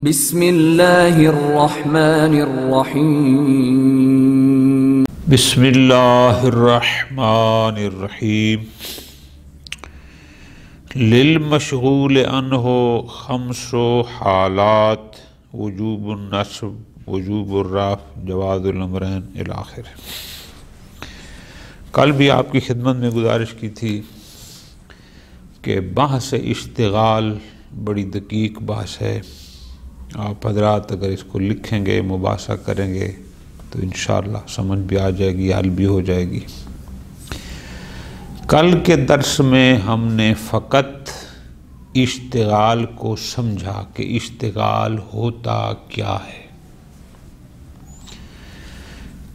بسم اللہ الرحمن الرحیم بسم اللہ الرحمن الرحیم للمشغول عنہ خمس حالات وجوب النصب وجوب الرفع جواز الامرین الاخر۔ کل بھی آپ کی خدمت میں گزارش کی تھی کہ بحث اشتغال بڑی دقیق بحث ہے۔ آپ حضرات اگر اس کو لکھیں گے، مباحثہ کریں گے تو انشاءاللہ سمجھ بھی آ جائے گی، حل بھی ہو جائے گی۔ کل کے درس میں ہم نے فقط اشتغال کو سمجھا کہ اشتغال ہوتا کیا ہے۔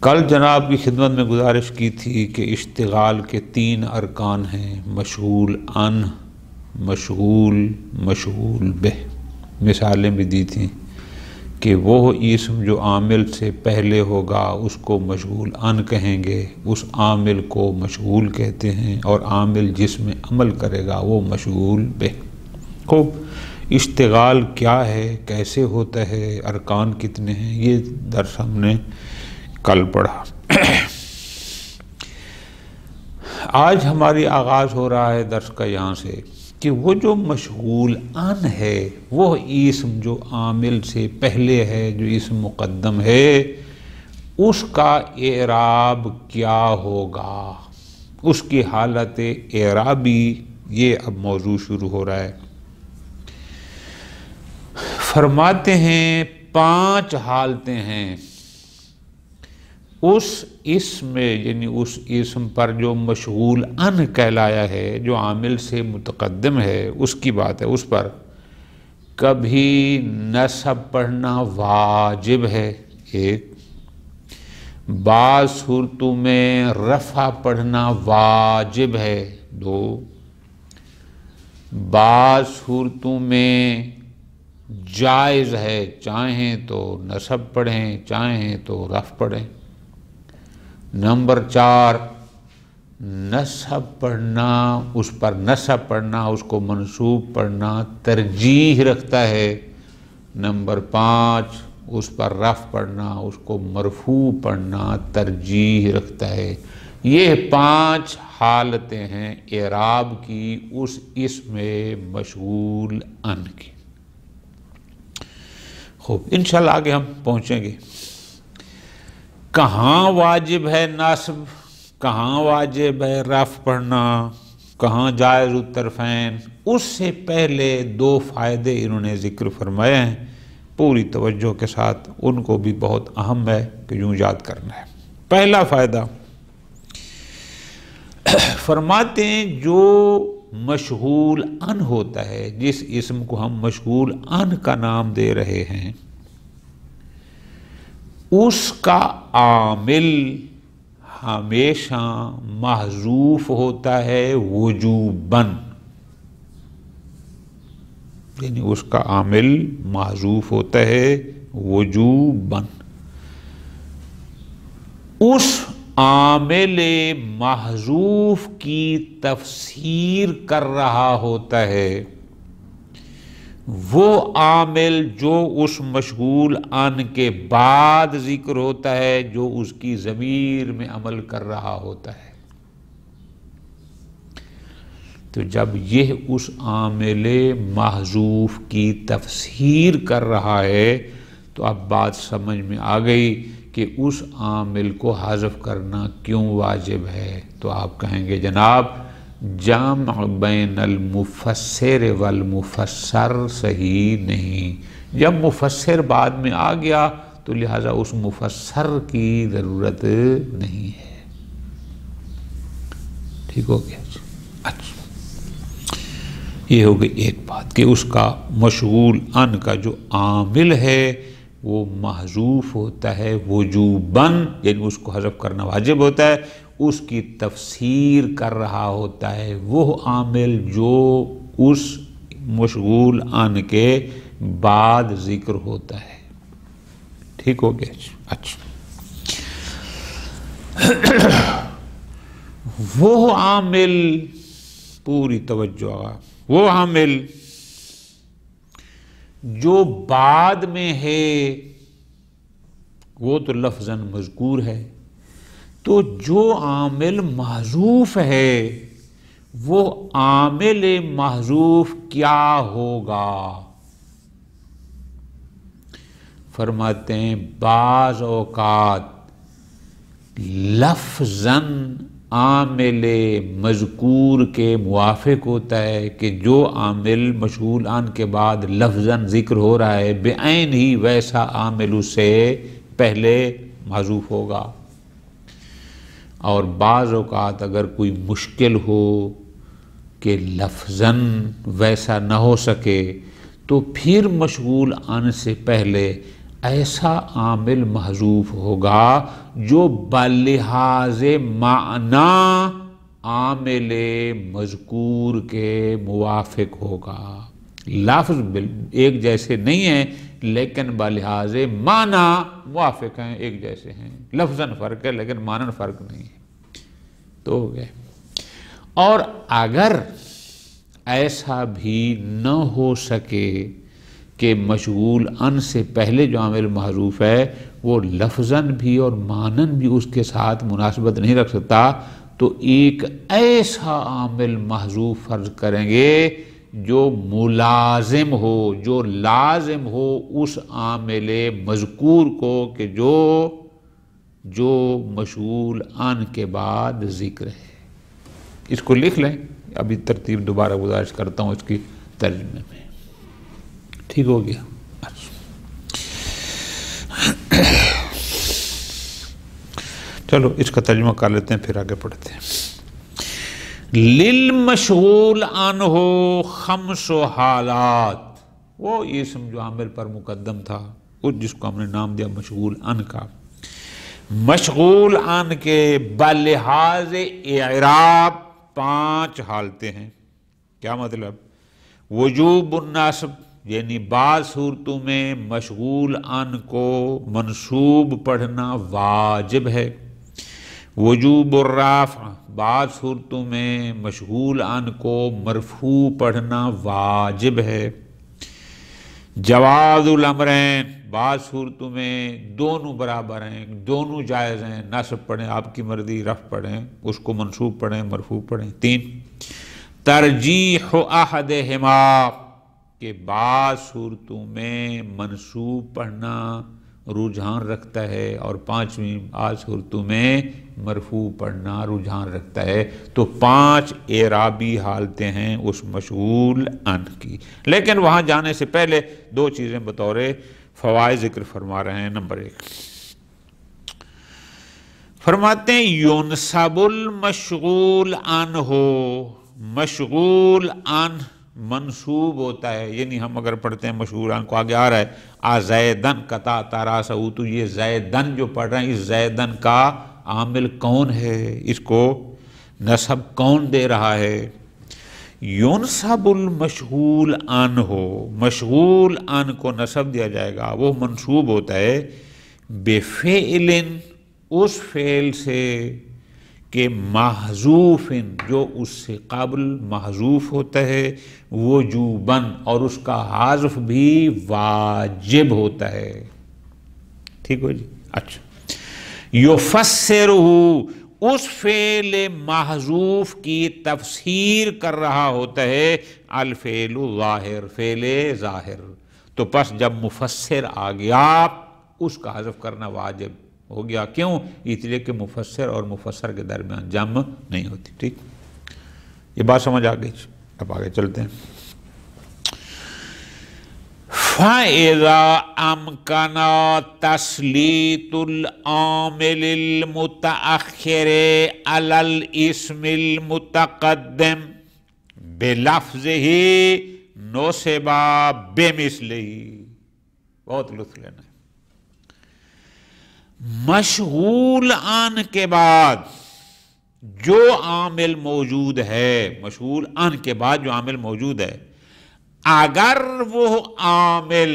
کل جناب کی خدمت میں گزارش کی تھی کہ اشتغال کے 3 ارکان ہیں: مشغول عن، مشغول، مشغول بہ۔ مثالیں بھی دی تھیں کہ وہ اسم جو عامل سے پہلے ہوگا اس کو مشغول عن کہیں گے، اس عامل کو مشغول کہتے ہیں، اور عامل جس میں عمل کرے گا وہ مشغول بہ۔ خوب، اشتغال کیا ہے، کیسے ہوتا ہے، ارکان کتنے ہیں، یہ درس ہم نے کل پڑھا۔ آج ہماری آغاز ہو رہا ہے درس کا یہاں سے کہ وہ جو مشغول عن ہے، وہ اسم جو عامل سے پہلے ہے، جو اسم مقدم ہے، اس کا اعراب کیا ہوگا، اس کی حالت اعرابی، یہ اب موضوع شروع ہو رہا ہے۔ فرماتے ہیں 5 حالتیں ہیں اس اسم میں، یعنی اس اسم پر جو مشغول عن کہلایا ہے، جو عامل سے متقدم ہے، اس کی بات ہے۔ اس پر کبھی نصب پڑھنا واجب ہے، 1۔ بعض صورتوں میں رفع پڑھنا واجب ہے، 2۔ بعض صورتوں میں جائز ہے، چاہیں تو نصب پڑھیں، چاہیں تو رفع پڑھیں۔ نمبر 4، نصب پڑھنا، اس پر نصب پڑھنا، اس کو منصوب پڑھنا ترجیح رکھتا ہے۔ نمبر 5، اس پر رفع پڑھنا، اس کو مرفوع پڑھنا ترجیح رکھتا ہے۔ یہ 5 حالتیں ہیں اعراب کی اس اسم مشغول عن کی۔ خوب، انشاءاللہ آگے ہم پہنچیں گے۔ کہاں واجب ہے نصب، کہاں واجب ہے رفع پڑھنا، کہاں جائز الطرفین، اس سے پہلے 2 فائدے انہوں نے ذکر فرمائے ہیں، پوری توجہ کے ساتھ، ان کو بھی بہت اہم ہے کہ یوں یاد کرنا ہے۔ پہلا فائدہ فرماتے ہیں جو مشغول عن ہوتا ہے، جس اسم کو ہم مشغول عن کا نام دے رہے ہیں، اس کا عامل ہمیشہ محذوف ہوتا ہے وجوباً، یعنی اس کا عامل محذوف ہوتا ہے وجوباً۔ اس عامل محذوف کی تفسیر کر رہا ہوتا ہے وہ عامل جو اس مشغول عن کے بعد ذکر ہوتا ہے، جو اس کی ضمیر میں عمل کر رہا ہوتا ہے۔ تو جب یہ اس عامل محذوف کی تفسیر کر رہا ہے تو اب بات سمجھ میں آ گئی کہ اس عامل کو حذف کرنا کیوں واجب ہے۔ تو آپ کہیں گے جناب جمع بین المفسر والمفسر صحیح نہیں، جب مفسر بعد میں آ گیا تو لہذا اس مفسر کی ضرورت نہیں ہے۔ ٹھیک ہو گیا؟ اچھا، یہ ہو گئی ایک بات کہ اس کا مشغول عن کا جو عامل ہے وہ محذوف ہوتا ہے وجوباً، یعنی اس کو حذف کرنا واجب ہوتا ہے، اس کی تفسیر کر رہا ہوتا ہے وہ عامل جو اس مشغول عن کے بعد ذکر ہوتا ہے۔ ٹھیک ہو گیا؟ اچھا، وہ عامل، پوری توجہ، وہ عامل جو بعد میں ہے وہ تو لفظاً مذکور ہے، تو جو عامل محذوف ہے وہ عامل محذوف کیا ہوگا؟ فرماتے ہیں بعض اوقات لفظاً عامل مذکور کے موافق ہوتا ہے کہ جو عامل مشغول عن کے بعد لفظاً ذکر ہو رہا ہے بعین ہی ویسا عامل اس سے پہلے محذوف ہوگا، اور بعض اوقات اگر کوئی مشکل ہو کہ لفظاً ویسا نہ ہو سکے تو پھر مشغول عن سے پہلے ایسا عامل محذوف ہوگا جو بلحاظ معنی عامل مذکور کے موافق ہوگا۔ لفظ ایک جیسے نہیں ہیں لیکن بلحاظ معنی موافق ہیں، ایک جیسے ہیں، لفظاً فرق ہے لیکن معنی فرق نہیں ہے، تو ہو گئے۔ اور اگر ایسا بھی نہ ہو سکے کہ مشغول عن سے پہلے جو عامل محذوف ہے وہ لفظاً بھی اور معنن بھی اس کے ساتھ مناسبت نہیں رکھ سکتا، تو ایک ایسا عامل محذوف فرض کریں گے جو ملازم ہو، جو لازم ہو اس عامل مذکور کو کہ جو مشغول عن کے بعد ذکر ہے۔ اس کو لکھ لیں، ابھی ترتیب دوبارہ گزارش کرتا ہوں اس کی ترجمے میں، ٹھیک ہو گیا؟ چلو اس کا ترجمہ کر لیتے ہیں پھر آگے پڑھتے ہیں۔ للمشغول عنہ خمس حالات، وہ اسم جو عامل پر مقدم تھا جس کو ہم نے نام دیا مشغول عن کا، مشغول عن کے بلحاظ اعراب 5 حالتیں ہیں۔ کیا مطلب؟ وجوب النصب، یعنی بعض صورتوں میں مشغول عن کو منصوب پڑھنا واجب ہے۔ وجوب الرفع، بعض صورتوں میں مشغول عن کو مرفوع پڑھنا واجب ہے۔ جواز الامرین، بعض صورتوں میں دونوں برابر ہیں، دونوں جائز ہیں، نصب پڑھیں آپ کی مرضی، رفع پڑھیں، اس کو منصوب پڑھیں، مرفوع پڑھیں۔ 3 ترجیح احدہما، کہ بعض صورتوں میں منصوب پڑھنا رجحان رکھتا ہے اور 5ویں بعض صورتوں میں مرفوع پڑھنا رجحان رکھتا ہے۔ تو 5 اعرابی حالتیں ہیں اس مشغول عن کی، لیکن وہاں جانے سے پہلے 2 چیزیں بطور فوائد ذکر فرما رہے ہیں۔ نمبر 1 فرماتے ہیں ينصب المشغول عنہ، مشغول عن منصوب ہوتا ہے، یعنی ہم اگر پڑھتے ہیں مشغول عن کو، آگے آ رہا ہے زیدن قطعت راسہ، تو یہ زیدن جو پڑھ رہے ہیں اس زیدن کا عامل کون ہے، اس کو نصب کون دے رہا ہے؟ ينصب المشغول عنہ، مشغول عن کو نصب دیا جائے گا، وہ منصوب ہوتا ہے بفعل، اس فعل سے کہ محذوف، جو اس سے قبل محذوف ہوتا ہے، وجوباً، اور اس کا حذف بھی واجب ہوتا ہے۔ ٹھیک ہو جی؟ اچھا، یفسرہ، اس فعل محذوف کی تفسیر کر رہا ہوتا ہے الفعل الظاہر، فعل ظاہر، تو پس جب مفسر آ گیا اس کا حذف کرنا واجب ہو گیا۔ کیوں؟ اس لیے کہ مفسر اور مفسر کے درمیان جمع نہیں ہوتی۔ ٹھیک، یہ بات سمجھ آ گئی؟ اب آگے چلتے ہیں۔ فَإِذَا أَمْكَنَ تَسْلِيطُ الْعَامِلِ الْمُتَأَخِّرِ عَلَى الْاسْمِ الْمُتَقَدِّمِ بِلَفْظِهِ نُصِبَ بِمِثْلِهِ، بہت لطف لینا ہے۔ مشغول عن کے بعد جو عامل موجود ہے، مشغول عن کے بعد جو عامل موجود ہے، اگر وہ عامل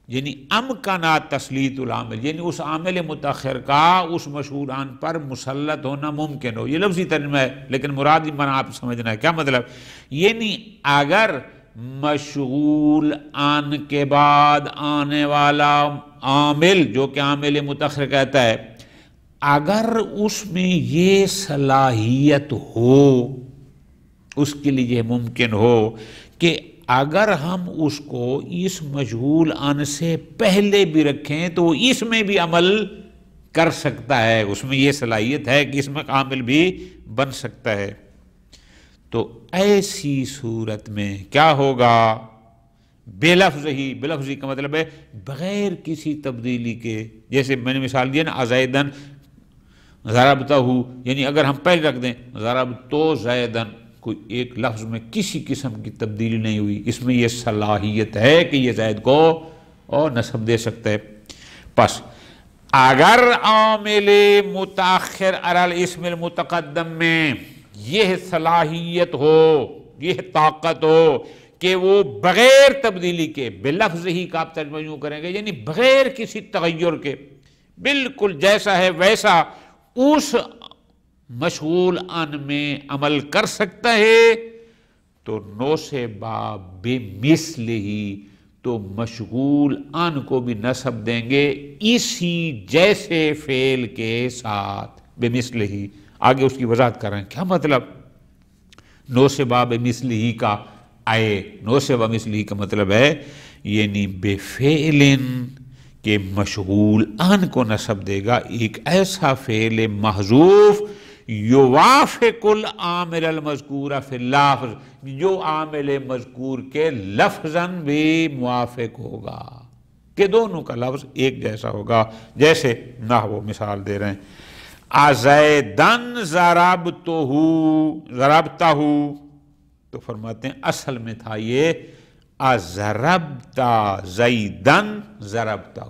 یعنی امکنا تسلیط العامل، یعنی اس عامل متاخر کا اس مشغول عن پر مسلط ہونا ممکن ہو، یہ لفظی ترجمہ ہے لیکن مراد معنی آپ سمجھنا ہے۔ کیا مطلب؟ یعنی اگر مشغول عن کے بعد آنے والا عامل جو کہ عامل متأخر کہتا ہے، اگر اس میں یہ صلاحیت ہو، اس کے لیے ممکن ہو کہ اگر ہم اس کو اس مشغول عن سے پہلے بھی رکھیں تو اس میں بھی عمل کر سکتا ہے، اس میں یہ صلاحیت ہے کہ اس میں عامل بھی بن سکتا ہے، تو ایسی صورت میں کیا ہوگا؟ بے لفظی کا مطلب ہے بغیر کسی تبدیلی کے، جیسے میں نے مثال دیا نا ازیدن ضربتہ، یعنی اگر ہم پہلے رکھ دیں ضربتو زیدن، کوئی ایک لفظ میں کسی قسم کی تبدیلی نہیں ہوئی، اس میں یہ صلاحیت ہے کہ یہ زید کو اور نصب دے سکتا ہے۔ پس اگر عامل متاخر علی الاسم المتقدم میں یہ صلاحیت ہو، یہ طاقت ہو کہ وہ بغیر تبدیلی کے، بلفظ ہی کا آپ ترجمہ یوں کریں گے، یعنی بغیر کسی تغیر کے بالکل جیسا ہے ویسا اس مشغول عن میں عمل کر سکتا ہے، تو نوصبہ بمثلہ، تو مشغول عن کو بھی نصب دیں گے اسی جیسے فعل کے ساتھ، بمثلہ۔ آگے اس کی وضاحت کر رہے ہیں، کیا مطلب نوصبہ بمثلہ کا؟ نوصبہ بمثلہ کا مطلب ہے یعنی بفعل کہ مشغول عن کو نصب دے گا ایک ایسا فعل محذوف یوافق العامل المذکور فی اللفظ، جو عامل مذکور کے لفظاً بھی موافق ہوگا، کہ دونوں کا لفظ ایک جیسا ہوگا۔ جیسے نحو مثال دے رہے ہیں، ازیدن ضربتہ، تو فرماتے ہیں اصل میں تھا یہ ازربتا زیدن ضربتہ،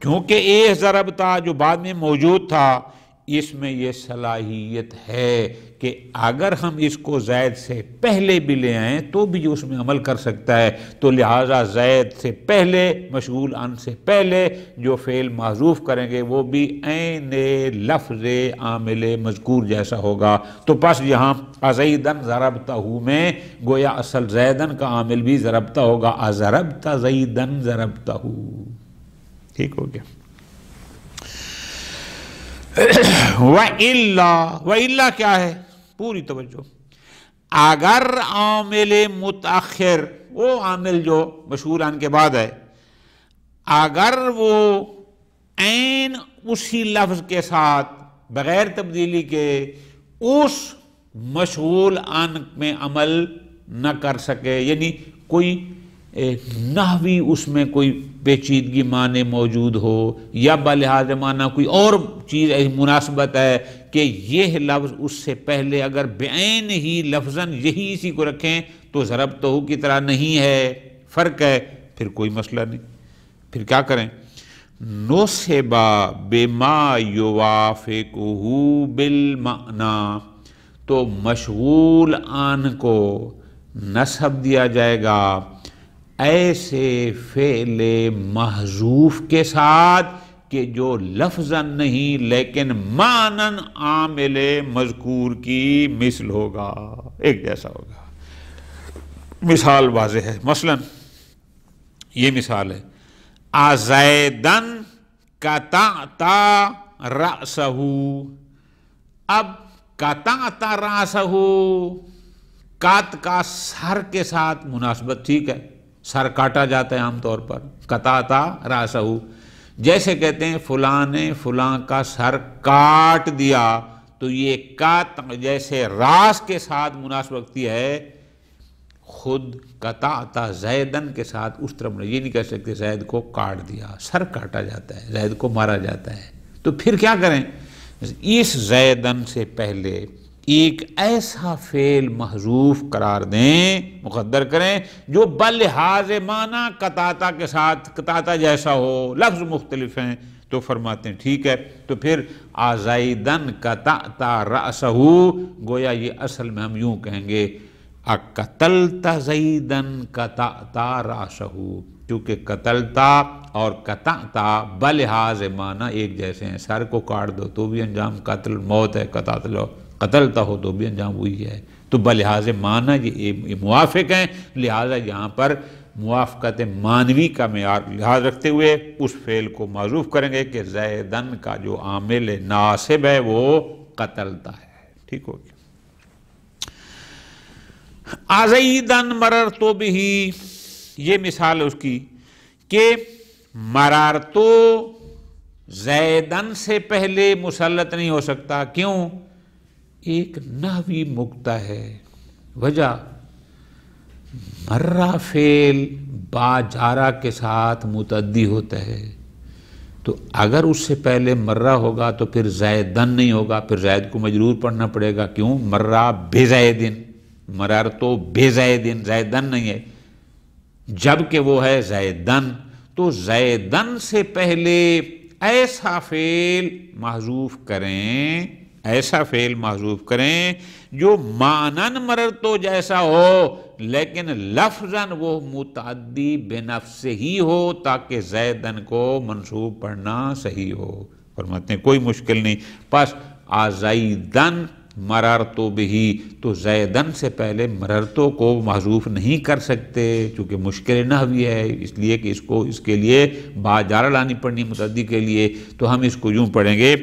کیونکہ اے ضربتا جو بعد میں موجود تھا اس میں یہ صلاحیت ہے کہ اگر ہم اس کو زید سے پہلے بھی لے آئیں تو بھی اس میں عمل کر سکتا ہے، تو لہٰذا زید سے پہلے، مشغول عن سے پہلے جو فعل محذوف کریں گے وہ بھی عین لفظ عامل مذکور جیسا ہوگا۔ تو پس یہاں ازیدن ضربتہ میں گویا اصل زیدن کا عامل بھی ضربتہ ہوگا، ازربتہ زیدن ضربتہ، ٹھیک ہو گیا۔ وَإِلَّا کیا ہے؟ پوری توجہ، اگر عامل متاخر، وہ عامل جو مشہور عن کے بعد ہے، اگر وہ عین اسی لفظ کے ساتھ بغیر تبدیلی کے اس مشغول عن میں عمل نہ کر سکے، یعنی کوئی نحوی اس میں کوئی پیچیدگی معنی موجود ہو یا بلحاظ معنی کوئی اور چیز مناسبت ہے کہ یہ لفظ اس سے پہلے اگر بعین ہی لفظاً یہی اسی کو رکھیں تو ضربتہ کی طرح نہیں ہے، فرق ہے، پھر کوئی مسئلہ نہیں، پھر کیا کریں؟ نوصبہ بما یوافقہ بالمعنی، تو مشغول عن کو نصب دیا جائے گا ایسے فعل محذوف کے ساتھ کہ جو لفظاً نہیں لیکن معناً عامل مذکور کی مثل ہوگا، ایک جیسا ہوگا۔ مثال واضح ہے، مثلا یہ مثال ہے، ازیدن قطعت رأسہ، اب قطعت رأسہ قط کا سر کے ساتھ مناسبت، ٹھیک ہے، سر کاٹا جاتا ہے عام طور پر، قطعت رأسہ، جیسے کہتے ہیں فلاں نے فلاں کا سر کاٹ دیا، تو یہ قط جیسے راس کے ساتھ مناسبت رکھتی ہے، خود قطعت زیدن کے ساتھ اس طرح یہ نہیں کہہ سکتے زید کو کاٹ دیا، سر کاٹا جاتا ہے، زید کو مارا جاتا ہے، تو پھر کیا کریں؟ اس زیدن سے پہلے ایک ایسا فعل محذوف قرار دیں، مقدر کریں جو بلحاظ معنی قطعتا کے ساتھ قطعتا جیسا ہو، لفظ مختلف ہیں، تو فرماتے ہیں ٹھیک ہے، تو پھر ازیدن قطعت رأسہ، گویا یہ اصل میں ہم یوں کہیں گے اقتلت زیدن قطعت رأسہ، کیونکہ قتلتا اور قطعتا بلحاظ معنی ایک جیسے ہیں، سر کو کاٹ دو تو بھی انجام قتل موت ہے، قتلتا ہو تو بھی انجام وہی ہے، تو بلحاظ معنی یہ موافق ہیں، لہٰذا یہاں پر موافقت معنوی کا معیار لحاظ رکھتے ہوئے اس فعل کو معذوف کریں گے کہ زیدن کا جو عامل ناصب ہے وہ قتلتا ہے. ٹھیک ہو گیا. ازیدن مررتو بہی، یہ مثال ہے اس کی کہ مررتو زیدن سے پہلے مسلط نہیں ہو سکتا. کیوں؟ ایک نحوی نکتہ ہے. وجہ مرہ فعل با جارہ کے ساتھ متعدی ہوتا ہے، تو اگر اس سے پہلے مرہ ہوگا تو پھر زیدن نہیں ہوگا، پھر زید کو مجرور پڑھنا پڑے گا. کیوں؟ مرہ بزیدن، مرر تو بزیدن، زیدن نہیں ہے، جبکہ وہ ہے زیدن. تو زیدن سے پہلے ایسا فعل محذوف کریں، ایسا فعل محذوف کریں جو معنن مررتو جیسا ہو لیکن لفظاً وہ متعدی بنفس ہی ہو تاکہ زیدن کو منصوب پڑھنا صحیح ہو. فرماتے ہیں کوئی مشکل نہیں، پس آزیدن مررتو بہی، تو زیدن سے پہلے مررتو کو محذوف نہیں کر سکتے چونکہ مشکل نحوی ہے، اس لیے کہ اس کے لیے با جارہ لانی پڑنی متعدی کے لیے. تو ہم اس کو یوں پڑھیں گے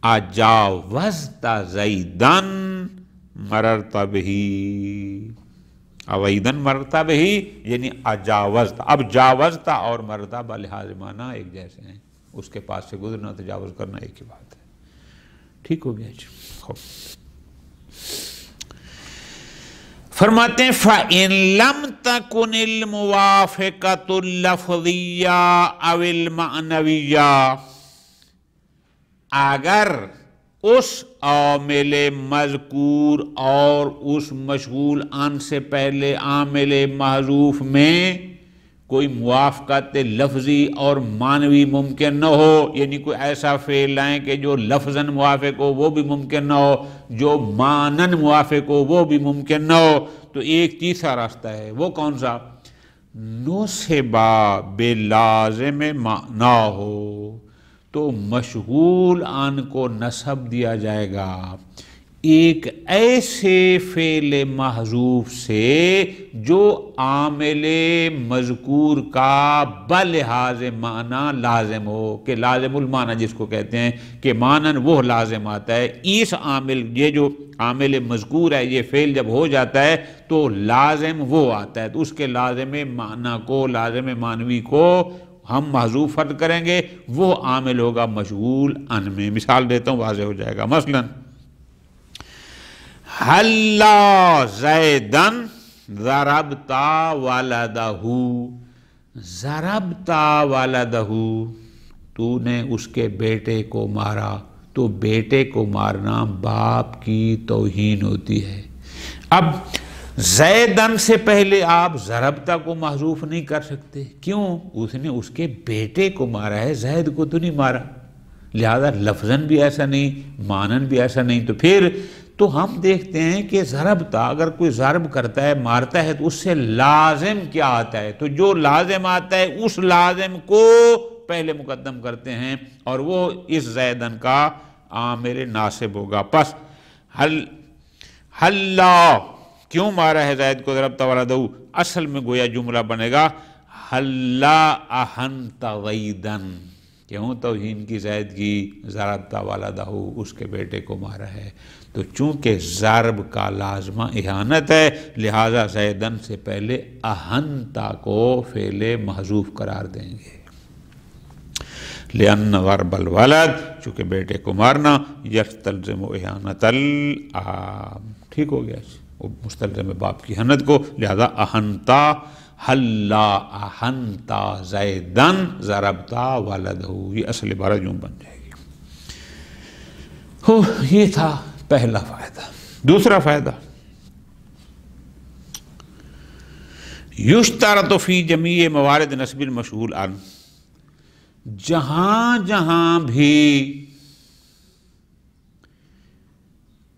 اجاوزت زیدن مررت بہی، اویدن مررت بہی یعنی اجاوزت. اب جاوزت اور مررت بلحاظ معنی ایک جیسے ہیں، اس کے پاس سے گزرنا تجاوز کرنا ایک ہی بات ہے. ٹھیک ہو گیا جی. فرماتے ہیں فَإِن لَمْ تَكُنِ الْمُوَافِقَةُ اللَّفْظِيَّةُ أَوِ الْمَعْنَوِيَّةُ، اگر اس عامل مذکور اور اس مشغول عن سے پہلے عامل محذوف میں کوئی موافقت لفظی اور معنوی ممکن نہ ہو، یعنی کوئی ایسا فعل لائیں کہ جو لفظاً موافق ہو وہ بھی ممکن نہ ہو، جو معنن موافق ہو وہ بھی ممکن نہ ہو، تو ایک تیسرا راستہ ہے. وہ کون سا؟ نصبا بلازم معنی ہو، تو مشغول عن کو نصب دیا جائے گا ایک ایسے فعل محذوف سے جو عامل مذکور کا بلحاظ معنی لازم ہو، کہ لازم المعنی جس کو کہتے ہیں کہ معنن وہ لازم آتا ہے. اس عامل، یہ جو عامل مذکور ہے یہ فعل جب ہو جاتا ہے تو لازم وہ آتا ہے، تو اس کے لازم معنی کو، لازم معنوی کو ہم محذوف فرض کریں گے، وہ عامل ہوگا مشغول عن میں. مثال دیتا ہوں واضح ہو جائے گا. مثلاً حَلَّا زَیدًا ضَرَبْتَ وَلَدَهُ، ضربت والدہ، تو نے اس کے بیٹے کو مارا. تو بیٹے کو مارنا باپ کی توہین ہوتی ہے. اب زیدن سے پہلے آپ ضربتا کو محذوف نہیں کر سکتے. کیوں؟ اس نے اس کے بیٹے کو مارا ہے، زید کو تو نہیں مارا، لہذا لفظاً بھی ایسا نہیں، معنن بھی ایسا نہیں. تو پھر تو ہم دیکھتے ہیں کہ ضربتا، اگر کوئی ضرب کرتا ہے، مارتا ہے، تو اس سے لازم کیا آتا ہے؟ تو جو لازم آتا ہے اس لازم کو پہلے مقدم کرتے ہیں اور وہ اس زیدن کا عامل ناصب ہوگا. پس حَلَّا کیوں مارا ہے زید کو ضربت والدہ، اصل میں گویا جملہ بنے گا حَلَّا أَحَنْتَ زَیدًا، کیوں توہین کی زید کی، ضربت والدہ اس کے بیٹے کو مارا ہے. تو چونکہ ضرب کا لازمہ اہانت ہے لہذا زیدن سے پہلے احنتا کو فعل محذوف قرار دیں گے. لأن ضرب الولد، چونکہ بیٹے کو مارنا، یستلزم اہانت الاب، ٹھیک ہو گیا، وہ مستلزم باپ کی اہانت کو، لہذا احنتا، حَلَّا أَحَنْتَ زَیدًا ضَرَبْتَ وَلَدَهُ، یہ اصل عبارت یوں بن جائے گی. یہ تھا پہلا فائدہ. دوسرا فائدہ، یشترط فی جمیع موارد نصب المشغول عن، جہاں جہاں بھی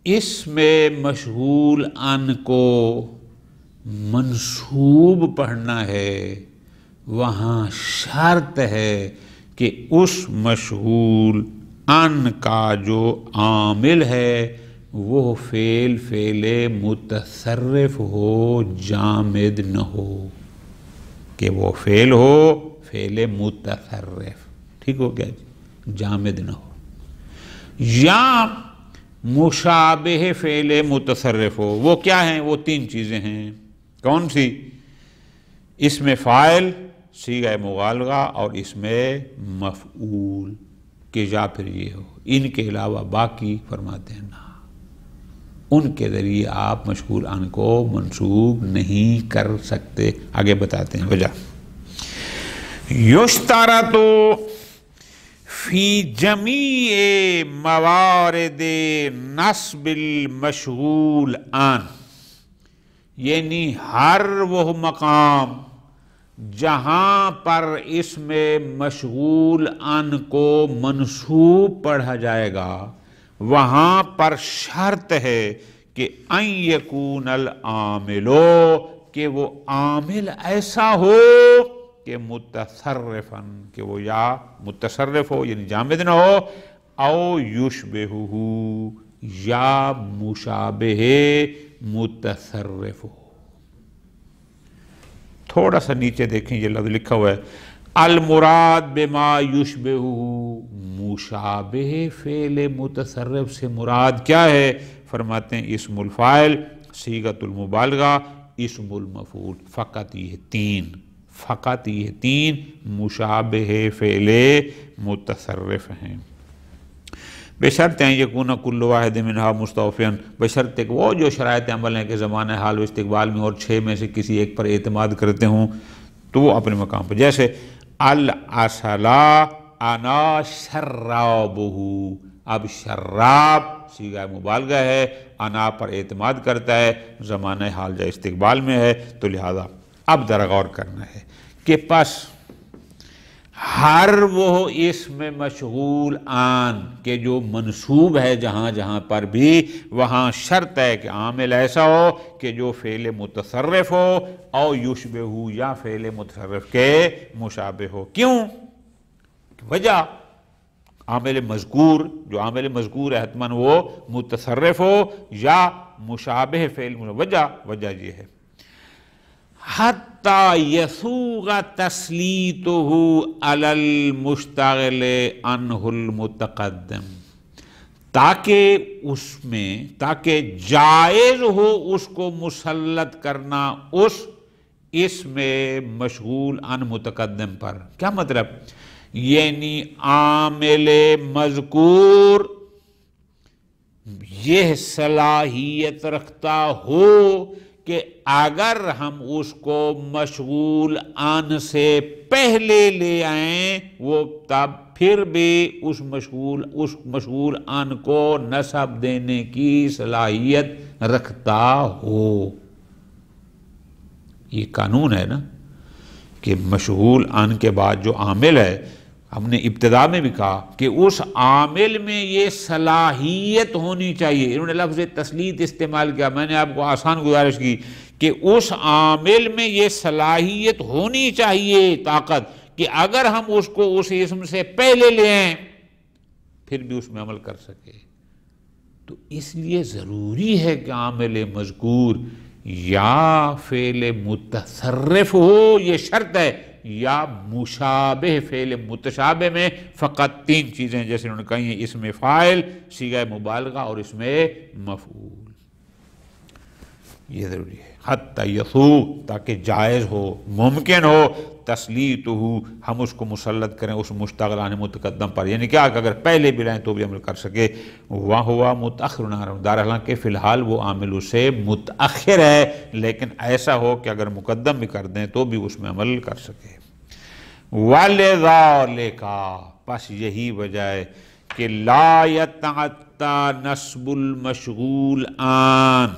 اس میں مشغول عن کو منصوب پڑھنا ہے وہاں شرط ہے کہ اس مشغول عن کا جو عامل ہے وہ فعل متصرف ہو، جامد نہ ہو، کہ وہ فعل ہو فعل متصرف، ٹھیک ہو گیا جی، جامد نہ ہو، یا مشابہ فعل متصرف ہو۔ وہ کیا ہیں؟ وہ تین چیزیں ہیں، کون سی؟ اسم فاعل، صیغہ مبالغہ اور اسم مفعول، کہ یا پھر یہ ہو۔ ان کے علاوہ باقی فرماتے ہیں نہ، ان کے ذریعے آپ مشغول عن کو منصوب نہیں کر سکتے۔ آگے بتاتے ہیں وجہ۔ یشترط فی جمیع موارد نصب المشغول عن، یعنی ہر وہ مقام جہاں پر اسم مشغول عن کو منصوب پڑھا جائے گا، وہاں پر شرط ہے کہ ان یکون العامل، کہ وہ عامل ایسا ہو کہ متصرفاً، کہ وہ یا متصرف ہو یعنی جامد نہ ہو، او یشبہہ، یا مشابہ متصرف ہو۔ تھوڑا سا نیچے دیکھیں، یہ لفظ لکھا ہوا ہے المراد بما یشبہہ، مشابہ فعل متصرف سے مراد کیا ہے؟ فرماتے ہیں اسم الفاعل، صیغۃ المبالغہ، اسم المفعول، فقط یہ تین، فقط یہ تین مشابہ فعل متصرف ہیں۔ بشرط ہیں یکون کل واحد منہا مستوفیاً، بشرط کہ وہ جو شرائط عمل ہیں کہ زمانہ حال و استقبال میں اور 6 میں سے کسی ایک پر اعتماد کرتے ہوں تو وہ اپنے مقام پر، جیسے الاصلا انا شرابہ، اب شراب صیغہ مبالغہ ہے، انا پر اعتماد کرتا ہے، زمانہ حال یا استقبال میں ہے، تو لہذا اب ذرا غور کرنا ہے کہ پس ہر وہ اسم مشغول عن کہ جو منصوب ہے جہاں جہاں پر بھی، وہاں شرط ہے کہ عامل ایسا ہو کہ جو فعل متصرف ہو، او یشبہ، یا فعل متصرف کے مشابہ ہو۔ کیوں؟ وجہ عامل مذکور، جو عامل مذکور ہے حتماً وہ متصرف ہو یا مشابہ فعل، وجہ یہ ہے حتی یسوغ تسلیطہ علی المشتغل عنہ المتقدم، تاکہ اس میں، تاکہ جائز ہو اس کو مسلط کرنا اس اسم مشغول عن متقدم پر۔ کیا مطلب؟ یعنی عامل مذکور یہ صلاحیت رکھتا ہو کہ اگر ہم اس کو مشغول عن سے پہلے لے آئیں، وہ تب پھر بھی اس مشغول عن کو نسب دینے کی صلاحیت رکھتا ہو۔ یہ قانون ہے نا کہ مشغول عن کے بعد جو عامل ہے، ہم نے ابتدا میں بھی کہا کہ اس عامل میں یہ صلاحیت ہونی چاہیے۔ انہوں نے لفظ تسلیط استعمال کیا، میں نے آپ کو آسان گزارش کی کہ اس عامل میں یہ صلاحیت ہونی چاہیے، طاقت، کہ اگر ہم اس کو اس اسم سے پہلے لے آئیں پھر بھی اس میں عمل کر سکے۔ تو اس لیے ضروری ہے کہ عامل مذکور یا فعل متصرف ہو، یہ شرط ہے، یا مشابہ فعل متشابہ میں فقط 3 چیزیں جیسے انہوں نے کہی ہیں، اسم فاعل، صیغہ مبالغہ اور اسم مفعول۔ یہ ضروری ہے حتی یسوغ، تاکہ جائز ہو، ممکن ہو، تسلیطہ، ہم اس کو مسلط کریں اس مشتغل عن متقدم پر، یعنی کیا کہ اگر پہلے بھی لائیں تو بھی عمل کر سکے۔ وَهُوَ مُتَأَخِّرٌ، دارالحال کہ فی الحال وہ عامل اس سے متأخر ہے، لیکن ایسا ہو کہ اگر مقدم بھی کر دیں تو بھی اس میں عمل کر سکے۔ وَلِذَالِكَ، پس یہی وجہ ہے کہ لا يَتَعَتَّى نَصْبُ الْمَشْغُولِ عَن،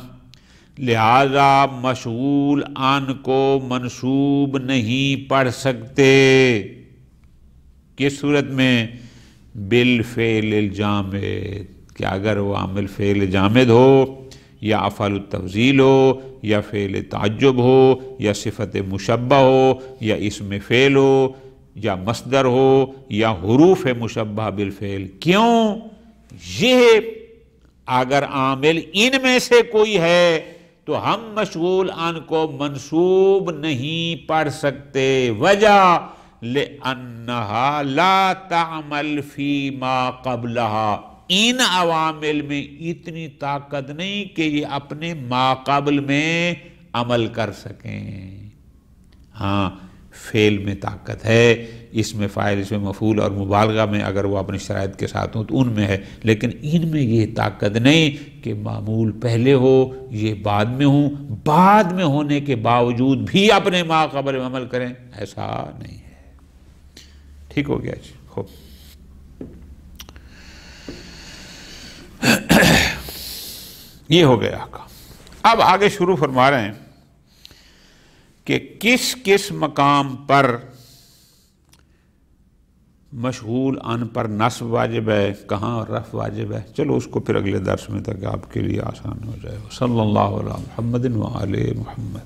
لہذا مشغول عن کو منصوب نہیں پڑھ سکتے۔ کس صورت میں؟ بالفعل الجامد، کہ اگر وہ عامل فعل جامد ہو، یا افعال التفضیل ہو، یا فعل تعجب ہو، یا صفت مشبہ ہو، یا اسم فعل ہو، یا مصدر ہو، یا حروف مشبہ بالفعل۔ کیوں؟ یہ اگر عامل ان میں سے کوئی ہے تو ہم مشغول ان کو منصوب نہیں پڑھ سکتے. وجہ لأنہا لا تعمل فی ما قبلہا، ان عوامل میں اتنی طاقت نہیں کہ یہ اپنے ما قبل میں عمل کر سکیں. ہاں فعل میں طاقت ہے، اس میں فاعل، اس میں مفعول اور مبالغہ میں اگر وہ اپنی شرائط کے ساتھ ہوں تو ان میں ہے، لیکن ان میں یہ طاقت نہیں کہ معمول پہلے ہو یہ بعد میں ہوں، بعد میں ہونے کے باوجود بھی اپنے ما قبل میں عمل کریں، ایسا نہیں ہے. ٹھیک ہو گیا جی. خوب یہ ہو گیا کام. اب آگے شروع فرما رہے ہیں کہ کس کس مقام پر مشغول ان پر نصب واجب ہے، کہاں رفع واجب ہے. چلو اس کو پھر اگلے درس میں تک آپ کے لیے آسان ہو جائے. صلی اللہ علیہ محمد وآلہ محمد.